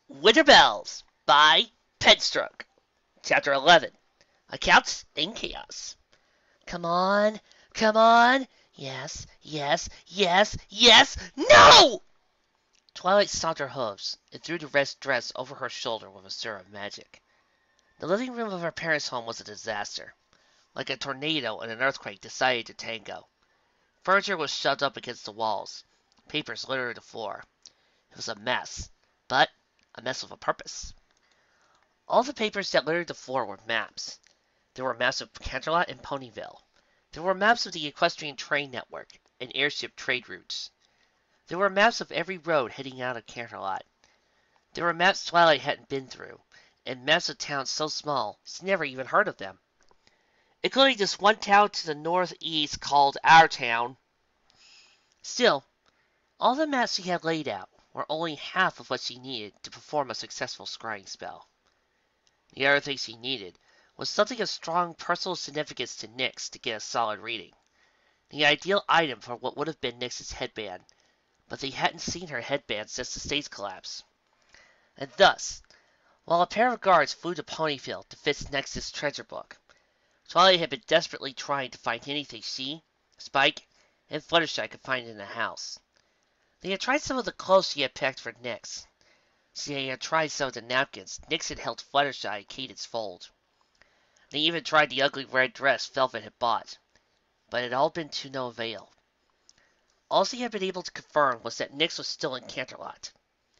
Winter Bells by Penstroke. Chapter 11. Accounts in Chaos. Come on, come on. Yes, yes, yes, yes. No! Twilight stomped her hooves and threw the red dress over her shoulder with a stir of magic. The living room of her parents' home was a disaster. Like a tornado and an earthquake decided to tango. Furniture was shoved up against the walls. Papers littered the floor. It was a mess, but a mess with a purpose. All the papers that littered the floor were maps. There were maps of Canterlot and Ponyville. There were maps of the equestrian train network and airship trade routes. There were maps of every road heading out of Canterlot. There were maps Twilight hadn't been through, and maps of towns so small she'd never even heard of them, including this one town to the northeast called Our Town. Still, all the maps she had laid out were only half of what she needed to perform a successful scrying spell. The other thing she needed was something of strong personal significance to Nyx to get a solid reading. The ideal item for what would have been Nyx's headband, but they hadn't seen her headband since the stage collapse. And thus, while a pair of guards flew to Ponyville to fetch Nyx's treasure book, Twilight had been desperately trying to find anything she, Spike, and Fluttershy could find in the house. They had tried some of the clothes she had packed for Nyx. She had tried some of the napkins Nyx had helped Fluttershy Cadence fold. They even tried the ugly red dress Velvet had bought, but it had all been to no avail. All she had been able to confirm was that Nyx was still in Canterlot.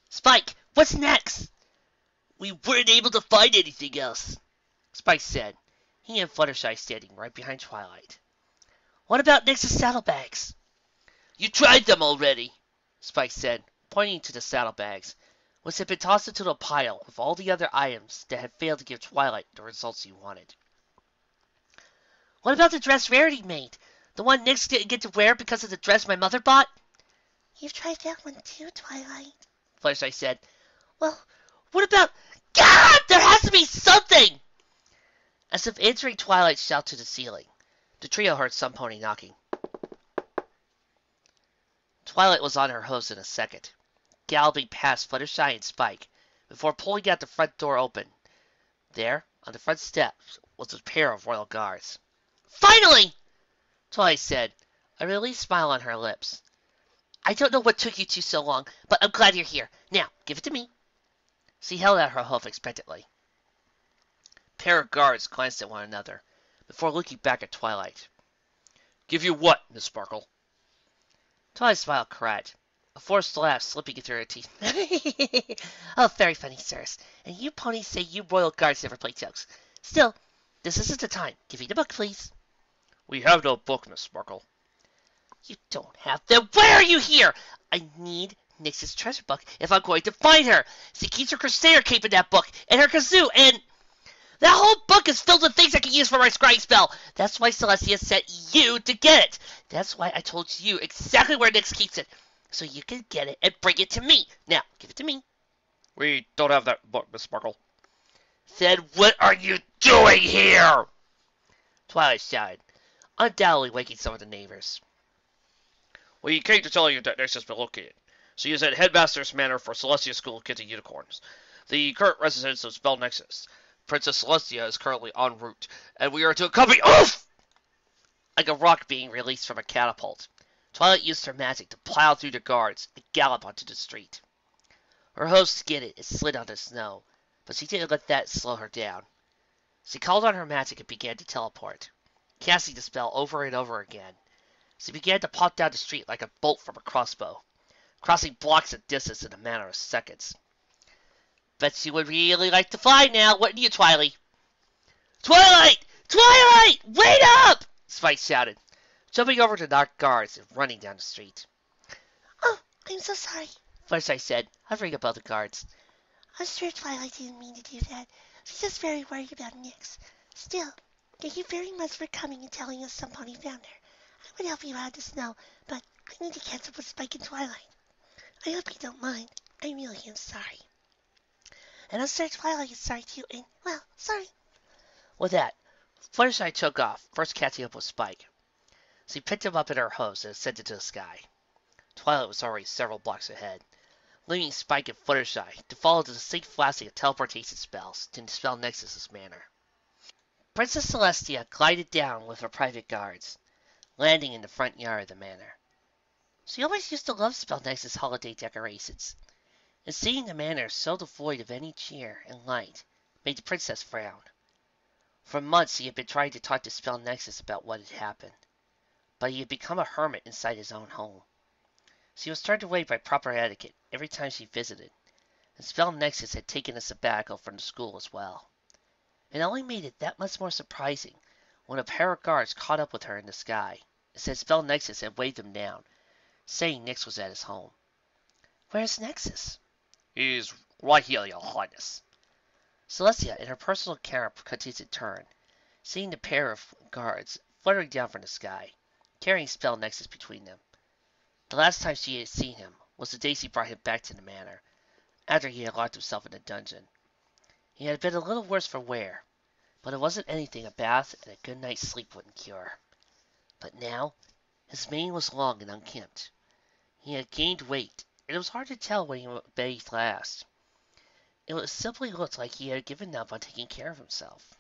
"Spike, what's next?" "We weren't able to find anything else," Spike said, he and Fluttershy standing right behind Twilight. "What about Nyx's saddlebags?" "You tried them already," Spike said, pointing to the saddlebags, which had been tossed into a pile with all the other items that had failed to give Twilight the results she wanted. "What about the dress Rarity made? The one Nyx didn't get to wear because of the dress my mother bought?" "You've tried that one too, Twilight," Fluttershy said. "Well, what about... God! There has to be something!" As if answering Twilight's shout to the ceiling, the trio heard some pony knocking. Twilight was on her hooves in a second, galloping past Fluttershy and Spike, before pulling out the front door open. There, on the front steps, was a pair of royal guards. "Finally!" Twilight said, a relieved smile on her lips. "I don't know what took you two so long, but I'm glad you're here. Now, give it to me." She held out her hoof expectantly. A pair of guards glanced at one another, before looking back at Twilight. "Give you what, Miss Sparkle?" Twilight's smile cracked, a forced laugh slipping through her teeth. "Oh, very funny, sirs. And you ponies say you royal guards never play jokes. Still, this isn't the time. Give me the book, please." "We have no book, Miss Sparkle." "You don't have... Then why are you here? I need Nyx's treasure book if I'm going to find her. She keeps her Crusader cape in that book, and her kazoo, and... That whole book is filled with things I can use for my scrying spell. That's why Celestia sent you to get it. That's why I told you exactly where Nyx keeps it, so you can get it and bring it to me. Now, give it to me." "We don't have that book, Miss Sparkle." "Then what are you doing here?" Twilight shouted, undoubtedly waking some of the neighbors. "We came to tell you that Nyx has been located. She is at Headmaster's Manor for Celestia School Kids and Unicorns, the current residence of Spell Nexus. Princess Celestia is currently en route, and we are to accompany... Oof! Like a rock being released from a catapult, Twilight used her magic to plow through the guards and gallop onto the street. Her hooves skidded and slid on the snow, but she didn't let that slow her down. She called on her magic and began to teleport, casting the spell over and over again. She began to pop down the street like a bolt from a crossbow, crossing blocks of distance in a matter of seconds. "Bet you would really like to fly now, wouldn't you, Twilight?" "Twilight! Twilight! Wait up!" Spike shouted, jumping over to knock guards and running down the street. "Oh, I'm so sorry," Fluttershy said, hovering above the guards. "I'm sure Twilight didn't mean to do that. She's just very worried about Nyx. Still, thank you very much for coming and telling us some pony found her. I would help you out of the snow, but I need to catch up with Spike and Twilight. I hope you don't mind. I really am sorry. And I'm sure Twilight is sorry too, and, well, sorry." With that, Fluttershy took off, first catching up with Spike. She picked him up in her hooves and ascended to the sky. Twilight was already several blocks ahead, leaving Spike and Fluttershy to follow the safe flashing of teleportation spells to dispel Nexus's manner. Princess Celestia glided down with her private guards, landing in the front yard of the manor. She always used to love Spell Nexus holiday decorations, and seeing the manor so devoid of any cheer and light made the princess frown. For months he had been trying to talk to Spell Nexus about what had happened, but he had become a hermit inside his own home. She was turned away by proper etiquette every time she visited, and Spell Nexus had taken a sabbatical from the school as well. It only made it that much more surprising when a pair of guards caught up with her in the sky and said Spell Nexus had waved them down, saying Nyx was at his home. Where's Nexus? He's right here, your highness. Celestia, in her personal camera, continued to turn, seeing the pair of guards fluttering down from the sky, carrying Spell Nexus between them. The last time she had seen him was the day she brought him back to the manor, after he had locked himself in a dungeon. He had been a little worse for wear, but it wasn't anything a bath and a good night's sleep wouldn't cure. But now, his mane was long and unkempt. He had gained weight, and it was hard to tell when he bathed last. It simply looked like he had given up on taking care of himself.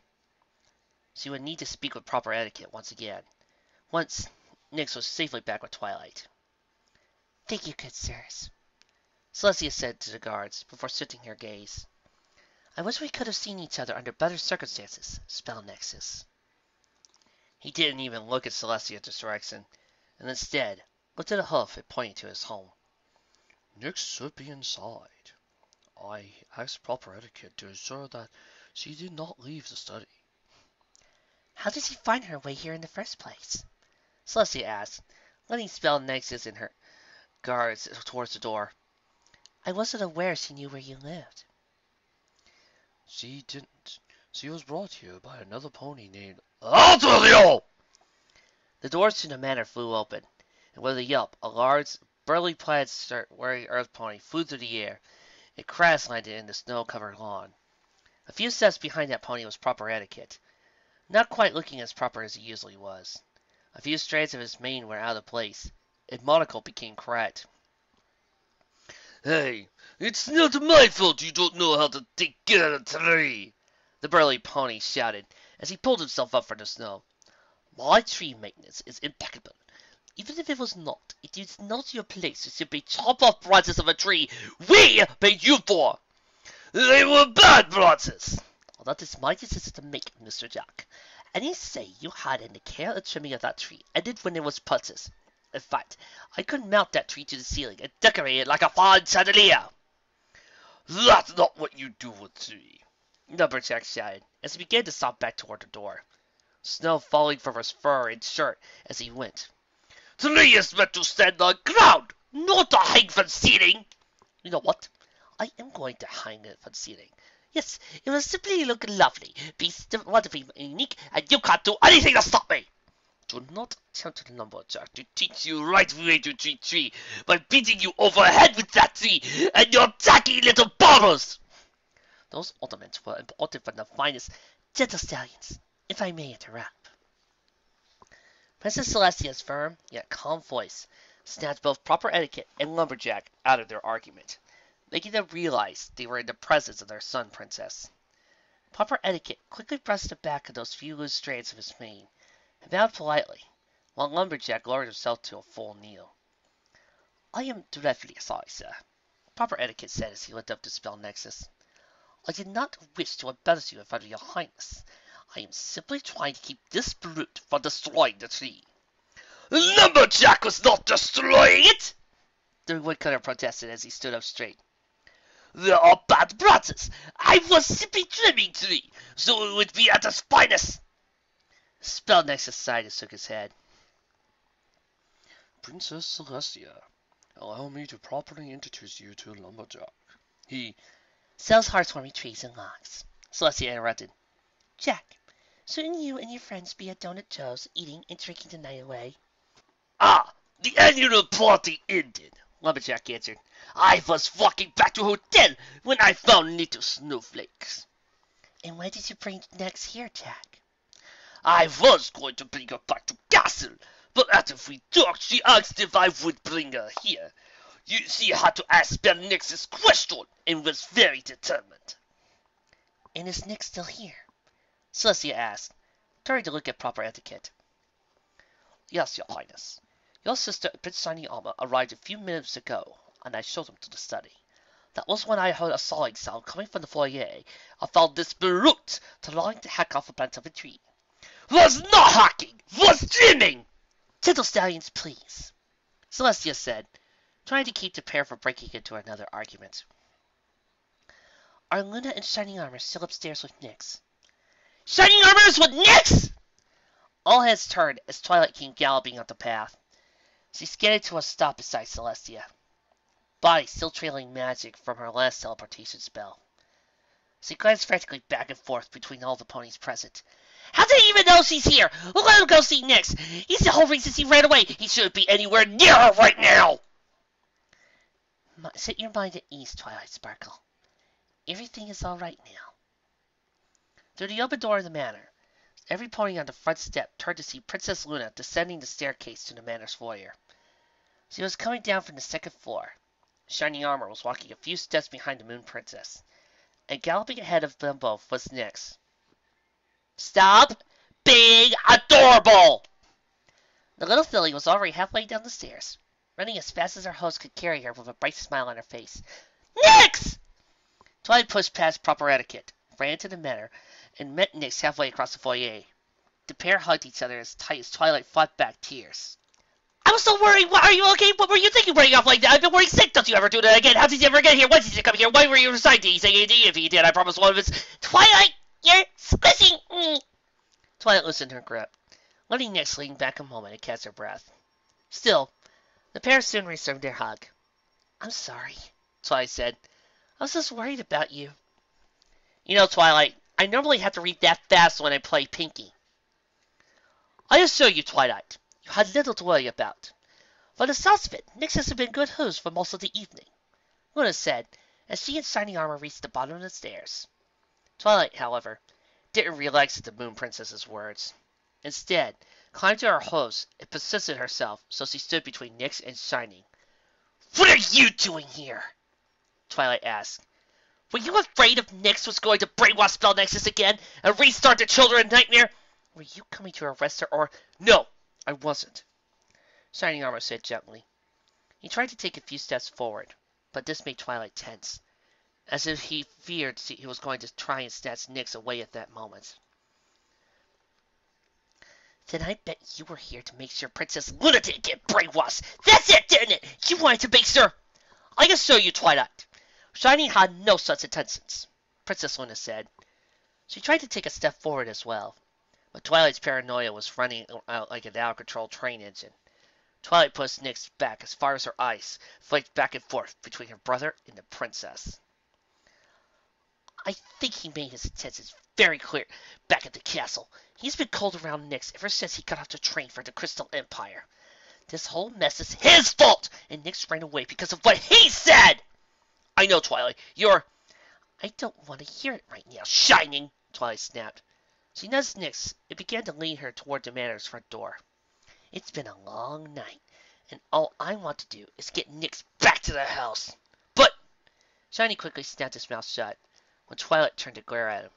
She would need to speak with proper etiquette once again, once Nyx was safely back with Twilight. Thank you, good sirs, Celestia said to the guards before shifting her gaze. I wish we could have seen each other under better circumstances, Spell Nexus. He didn't even look at Celestia's direction, and instead looked at a hoof and pointed to his home. Nyx should be inside. I asked proper etiquette to ensure that she did not leave the study. How did she find her way here in the first place? Celestia asked, letting Spell Nexus and her guards towards the door. I wasn't aware she knew where you lived. She didn't. She was brought here by another pony named Canterlot! The doors to the manor flew open, and with a yelp, a large, burly plaid shirt wearing earth pony flew through the air and crash landed in the snow-covered lawn. A few steps behind that pony was proper etiquette, not quite looking as proper as he usually was. A few strands of his mane were out of place, and monocle became cracked. Hey, it's not my fault you don't know how to take care of a tree, the burly pony shouted as he pulled himself up from the snow. My tree maintenance is impeccable. Even if it was not, it is not your place to simply chop off branches of a tree we paid you for. They were bad branches. Well, that is my decision to make, Mr. Jack. Any say you had in the care and trimming of that tree ended when it was purchased. In fact, I could mount that tree to the ceiling and decorate it like a fine chandelier. That's not what you do with tree, Lumberjack shouted as he began to stomp back toward the door, snow falling from his fur and shirt as he went. Tree is meant to stand on ground, not to hang from ceiling. You know what? I am going to hang it from ceiling. Yes, it will simply look lovely, be wonderfully unique, and you can't do anything to stop me. Do not tempt the lumberjack to teach you right way to treat tree by beating you over the head with that tree and your tacky little baubles. Those ornaments were imported from the finest gentle stallions, if I may interrupt. Princess Celestia's firm yet calm voice snatched both proper etiquette and Lumberjack out of their argument, making them realize they were in the presence of their son princess. Proper etiquette quickly brushed the back of those few loose strands of his mane and bowed politely, while Lumberjack lowered himself to a full kneel. I am dreadfully sorry, sir, proper etiquette said as he looked up to Spell Nexus. I did not wish to embarrass you in front of your highness. I am simply trying to keep this brute from destroying the tree. Lumberjack was not destroying it, the woodcutter protested as he stood up straight. There are bad branches. I was simply trimming tree, so it would be at its finest. Spell Nexus sighed and shook his head. Princess Celestia, allow me to properly introduce you to Lumberjack. He sells hearth-warming trees and logs, Celestia interrupted. Jack, shouldn't you and your friends be at Donut Joe's eating and drinking the night away? Ah, the annual party ended, Lumberjack answered. I was walking back to hotel when I found little snowflakes. And why did you bring Nyx here, Jack? I was going to bring her back to castle, but after we talked, she asked if I would bring her here. You see how to ask Spell Nexus question, and was very determined. And is Nyx still here? Celestia asked, turning to look at proper etiquette. Yes, Your Highness. Your sister, Prince Shiny Armor, arrived a few minutes ago, and I showed him to the study. That was when I heard a sawing sound coming from the foyer. I found this brute trying to hack off a branch of a tree. Was not hacking! Was dreaming! Gentle stallions, please, Celestia said, trying to keep the pair from breaking into another argument. Are Luna and Shining Armor still upstairs with Nyx? Shining Armor is with Nyx! All heads turned as Twilight came galloping up the path. She skated to a stop beside Celestia, body still trailing magic from her last teleportation spell. She glanced frantically back and forth between all the ponies present. How did he even know she's here? Let him go see Nyx. He's the whole reason she ran away. He shouldn't be anywhere near her right now. Set your mind at ease, Twilight Sparkle. Everything is all right now. Through the open door of the manor, every pony on the front step turned to see Princess Luna descending the staircase to the manor's foyer. She was coming down from the second floor. Shining Armor was walking a few steps behind the Moon Princess, and galloping ahead of them both was Nyx. Stop being adorable! The little filly was already halfway down the stairs, running as fast as her host could carry her with a bright smile on her face. Nyx! Twilight pushed past proper etiquette, ran into the manor, and met Nyx halfway across the foyer. The pair hugged each other as tight as Twilight fought back tears. I was so worried. Are you okay? What were you thinking running off like that? I've been worried sick. Don't you ever do that again. How did you ever get here? When did you come here? Why were you resigned? Did he say anything? If he did, I promise one of his... Twilight, you're squishing me. Twilight loosened her grip, letting Nyx lean back a moment and catch her breath. Still, the pair soon resumed their hug. I'm sorry, Twilight said. I was just worried about you. You know, Twilight, I normally have to read that fast when I play Pinky. I assure you, Twilight, you had little to worry about. For the sounds of it, Nyx has been good host for most of the evening, Luna said, as she and Shining Armor reached the bottom of the stairs. Twilight, however, didn't relax at the Moon Princess's words. Instead, climbed to her host and positioned herself so she stood between Nyx and Shining. What are you doing here? Twilight asked. Were you afraid if Nyx was going to brainwash Spell Nexus again and restart the Children of Nightmare? Were you coming to arrest her or... No, I wasn't, Shining Armor said gently. He tried to take a few steps forward, but this made Twilight tense, as if he feared he was going to try and snatch Nyx away at that moment. Then I bet you were here to make sure Princess Luna didn't get brainwashed. That's it, didn't it? You wanted to make sure... I can show you, Twilight. Shining had no such intentions, Princess Luna said. She tried to take a step forward as well, but Twilight's paranoia was running out like an out-of-control train engine. Twilight pushed Nyx back as far as her eyes flicked back and forth between her brother and the princess. I think he made his intentions very clear back at the castle. He's been cold around Nyx ever since he got off the train for the Crystal Empire. This whole mess is his fault, and Nyx ran away because of what he said! I know, Twilight, you're... I don't want to hear it right now, Shining, Twilight snapped. She nudged Nyx and began to lead her toward the manor's front door. It's been a long night, and all I want to do is get Nyx back to the house. But... Shiny quickly snapped his mouth shut when Twilight turned to glare at him.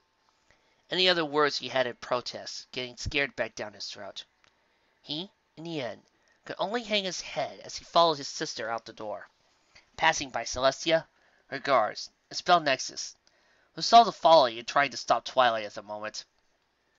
Any other words he had in protest, getting scared back down his throat. He, in the end, could only hang his head as he followed his sister out the door, passing by Celestia, her guards, and Spell Nexus, who saw the folly and tried to stop Twilight at the moment.